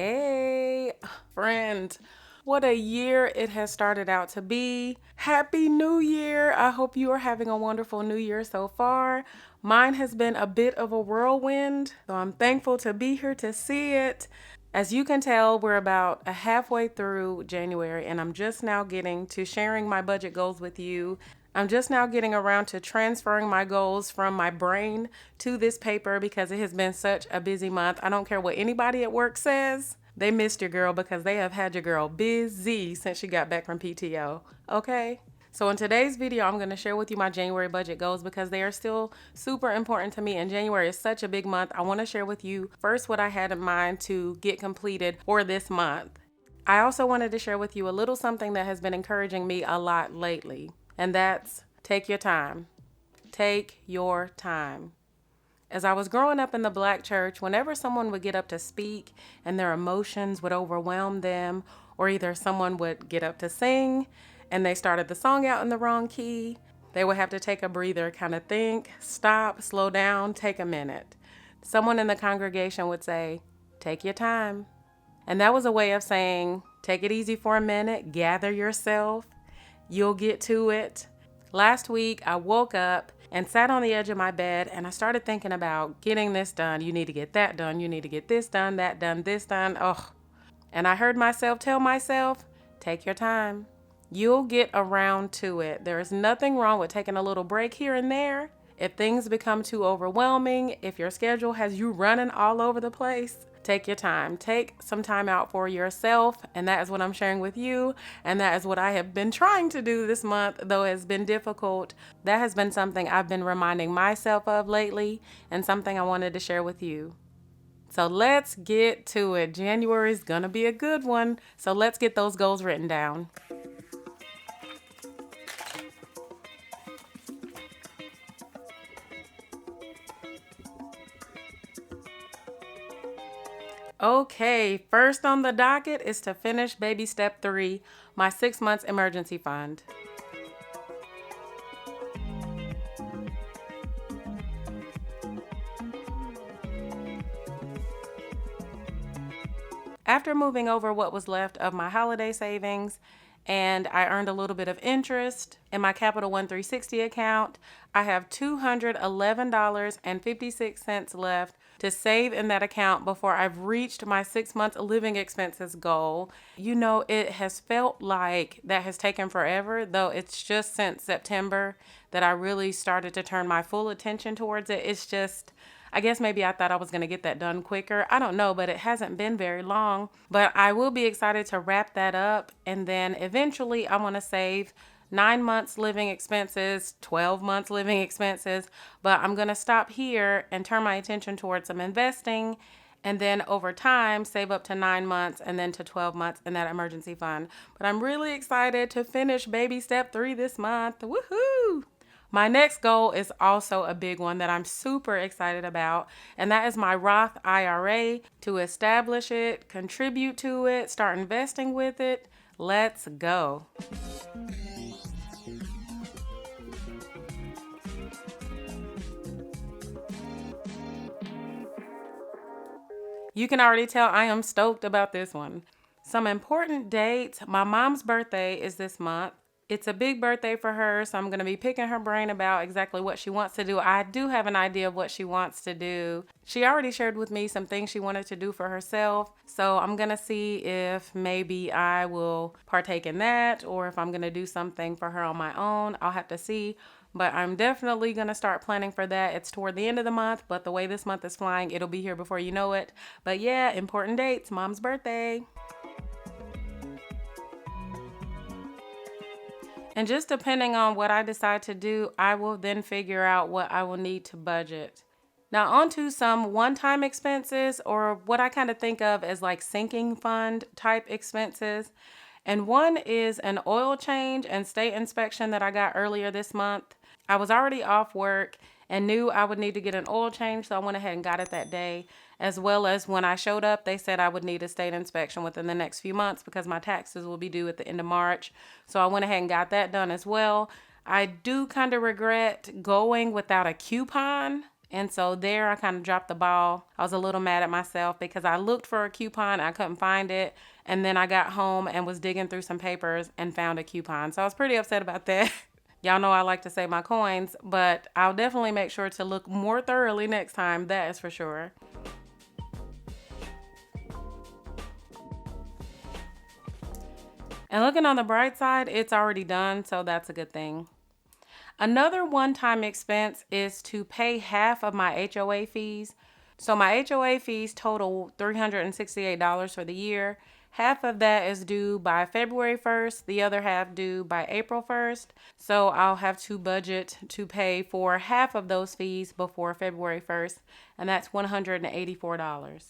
Hey, friend. What a year it has started out to be. Happy New Year. I hope you are having a wonderful New Year so far. Mine has been a bit of a whirlwind, so I'm thankful to be here to see it. As you can tell, we're about halfway through January, and I'm just now getting to sharing my budget goals with you. I'm just now getting around to transferring my goals from my brain to this paper because it has been such a busy month. I don't care what anybody at work says. They missed your girl because they have had your girl busy since she got back from PTO. Okay? So in today's video, I'm going to share with you my January budget goals because they are still super important to me, and January is such a big month. I want to share with you first what I had in mind to get completed for this month. I also wanted to share with you a little something that has been encouraging me a lot lately, and that's take your time. Take your time. As I was growing up in the Black church, whenever someone would get up to speak and their emotions would overwhelm them, or either someone would get up to sing and they started the song out in the wrong key, they would have to take a breather, kind of think, stop, slow down, take a minute. Someone in the congregation would say, take your time. And that was a way of saying, take it easy for a minute, gather yourself, you'll get to it. Last week, I woke up and sat on the edge of my bed and I started thinking about getting this done. You need to get that done. You need to get this done, that done, this done. Oh, and I heard myself tell myself, take your time. You'll get around to it. There is nothing wrong with taking a little break here and there. If things become too overwhelming, if your schedule has you running all over the place, take your time. Take some time out for yourself, and that is what I'm sharing with you, and that is what I have been trying to do this month, though it has been difficult. That has been something I've been reminding myself of lately, and something I wanted to share with you. So let's get to it. January is gonna be a good one, so let's get those goals written down. Okay, first on the docket is to finish baby step 3, my 6 months emergency fund. After moving over what was left of my holiday savings, and I earned a little bit of interest in my Capital One 360 account, I have $211.56 left to save in that account before I've reached my 6 month living expenses goal. You know, it has felt like that has taken forever, though it's just since September that I really started to turn my full attention towards it. It's just, I guess maybe I thought I was going to get that done quicker. I don't know, but it hasn't been very long. But I will be excited to wrap that up. And then eventually I want to save 9 months living expenses, 12 months living expenses. But I'm going to stop here and turn my attention towards some investing. And then over time, save up to 9 months and then to 12 months in that emergency fund. But I'm really excited to finish baby step 3 this month. Woohoo! My next goal is also a big one that I'm super excited about, and that is my Roth IRA, to establish it, contribute to it, start investing with it. Let's go. You can already tell I am stoked about this one. Some important dates. My mom's birthday is this month. It's a big birthday for her, so I'm going to be picking her brain about exactly what she wants to do. I do have an idea of what she wants to do. She already shared with me some things she wanted to do for herself, so I'm going to see if maybe I will partake in that or if I'm going to do something for her on my own. I'll have to see, but I'm definitely going to start planning for that. It's toward the end of the month, but the way this month is flying, it'll be here before you know it. But yeah, important dates, mom's birthday. And just depending on what I decide to do, I will then figure out what I will need to budget. Now on to some one-time expenses, or what I kind of think of as like sinking fund type expenses. And one is an oil change and state inspection that I got earlier this month. I was already off work and knew I would need to get an oil change, so I went ahead and got it that day. As well as when I showed up, they said I would need a state inspection within the next few months because my taxes will be due at the end of March. So I went ahead and got that done as well. I do kind of regret going without a coupon And so there I kind of dropped the ball. I was a little mad at myself because I looked for a coupon, I couldn't find it. And then I got home and was digging through some papers and found a coupon. So I was pretty upset about that. Y'all know I like to save my coins, but I'll definitely make sure to look more thoroughly next time. That is for sure. And looking on the bright side, it's already done, so that's a good thing. Another one-time expense is to pay half of my HOA fees. So my HOA fees total $368 for the year. Half of that is due by February 1st, the other half due by April 1st. So I'll have to budget to pay for half of those fees before February 1st, and that's $184.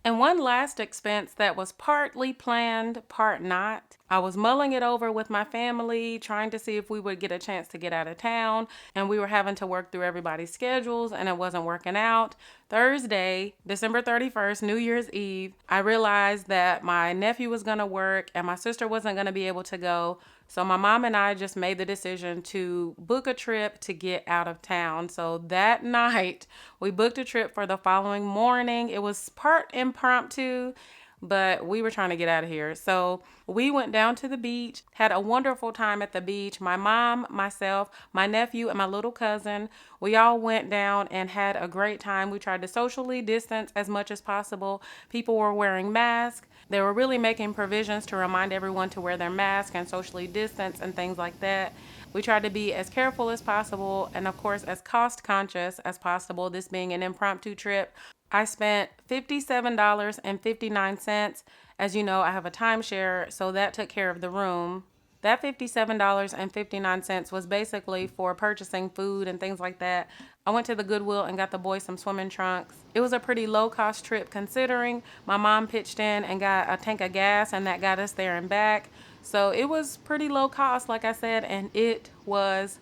And one last expense that was partly planned, part not. I was mulling it over with my family, trying to see if we would get a chance to get out of town, and we were having to work through everybody's schedules, and it wasn't working out. Thursday, December 31st, New Year's Eve, I realized that my nephew was going to work and my sister wasn't going to be able to go. So my mom and I just made the decision to book a trip to get out of town. So that night, we booked a trip for the following morning. It was part impromptu, but we were trying to get out of here. So we went down to the beach, had a wonderful time at the beach. My mom, myself, my nephew, and my little cousin, we all went down and had a great time. We tried to socially distance as much as possible. People were wearing masks. They were really making provisions to remind everyone to wear their mask and socially distance and things like that. We tried to be as careful as possible and, of course, as cost conscious as possible, this being an impromptu trip. I spent $57.59. As you know, I have a timeshare, so that took care of the room. That $57.59 was basically for purchasing food and things like that. I went to the Goodwill and got the boys some swimming trunks. It was a pretty low-cost trip considering. My mom pitched in and got a tank of gas, and that got us there and back. So it was pretty low cost, like I said, and it was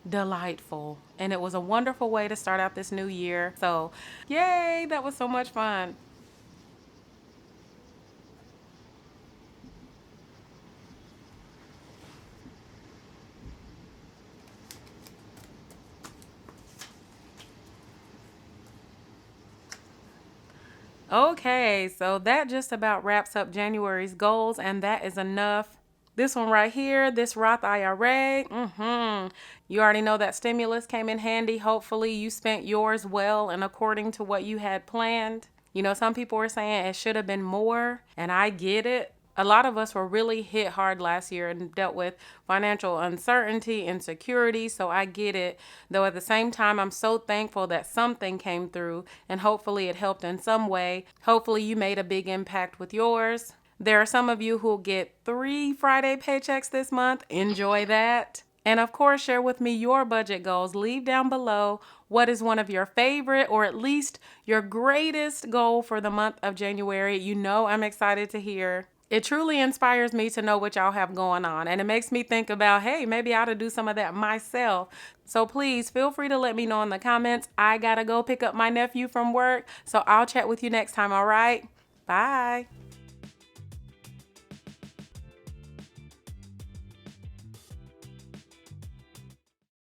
delightful. And it was a wonderful way to start out this new year. So, yay, that was so much fun. Okay, so that just about wraps up January's goals, and that is enough. This one right here, this Roth IRA, you already know that stimulus came in handy. Hopefully you spent yours well and according to what you had planned. You know, some people were saying it should have been more, and I get it. A lot of us were really hit hard last year and dealt with financial uncertainty, insecurity, so I get it. Though at the same time, I'm so thankful that something came through and hopefully it helped in some way. Hopefully you made a big impact with yours. There are some of you who'll get 3 Friday paychecks this month. Enjoy that. And of course, share with me your budget goals. Leave down below what is one of your favorite or at least your greatest goal for the month of January. You know I'm excited to hear. It truly inspires me to know what y'all have going on, and it makes me think about, hey, maybe I ought to do some of that myself. So please feel free to let me know in the comments. I gotta go pick up my nephew from work, so I'll chat with you next time, all right? Bye.